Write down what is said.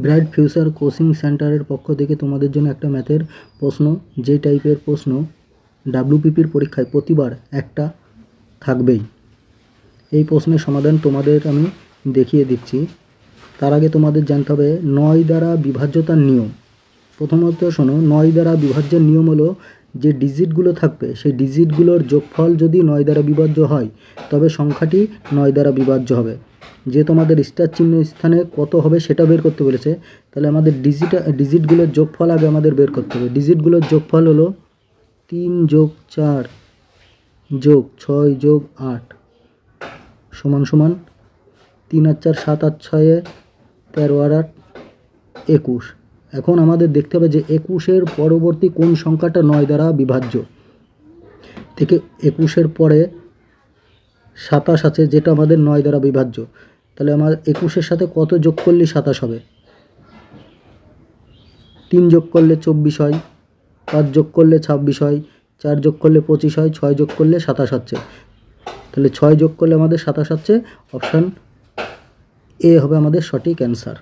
Bright future coaching সেন্টারের পক্ষ থেকে তোমাদের জন্য একটা ম্যাথের প্রশ্ন, যে টাইপের প্রশ্ন ডাব্লিউপিপির পরীক্ষায় প্রতিবার একটা থাকবেই। এই প্রশ্নের সমাধান তোমাদের আমি দেখিয়ে দিচ্ছি। তার আগে তোমাদের জানতে হবে 9 দ্বারা বিভাজ্যতার নিয়ম। প্রথমত শোনো, 9 দ্বারা বিভাজ্যের নিয়ম হলো যে ডিজিটগুলো থাকবে সেই ডিজিটগুলোর যোগফল যদি 9 দ্বারা বিভাজ্য হয় তবে সংখ্যাটি 9 দ্বারা বিভাজ্য হবে। যে তোমাদের স্টার চিহ্ন স্থানে কত হবে সেটা বের করতে বলেছে, তাহলে আমাদের ডিজিটগুলোর যোগফল আগে আমাদের বের করতে হবে। ডিজিটগুলোর যোগফল হলো 3 + 4 + 6 + 8 সমান সমান 3 আর 4 7 আর 6 13 আর 8 21। এখন আমাদের দেখতে হবে যে 21-এর পরবর্তী কোন সংখ্যাটা 9 দ্বারা বিভাজ্য। থেকে 21-এর পরে 27 আছে যেটা আমাদের 9 দ্বারা বিভাজ্য। তাহলে আমার 21-এর সাথে কত যোগ করলে 27 হবে? 3 যোগ করলে 24 হয়, 5 যোগ করলে 26 হয়, 4 যোগ করলে 25 হয়, 6 যোগ করলে 27 হচ্ছে। তাহলে 6 যোগ করলে আমাদের 27 হচ্ছে। অপশান এ হবে আমাদের সঠিক অ্যান্সার।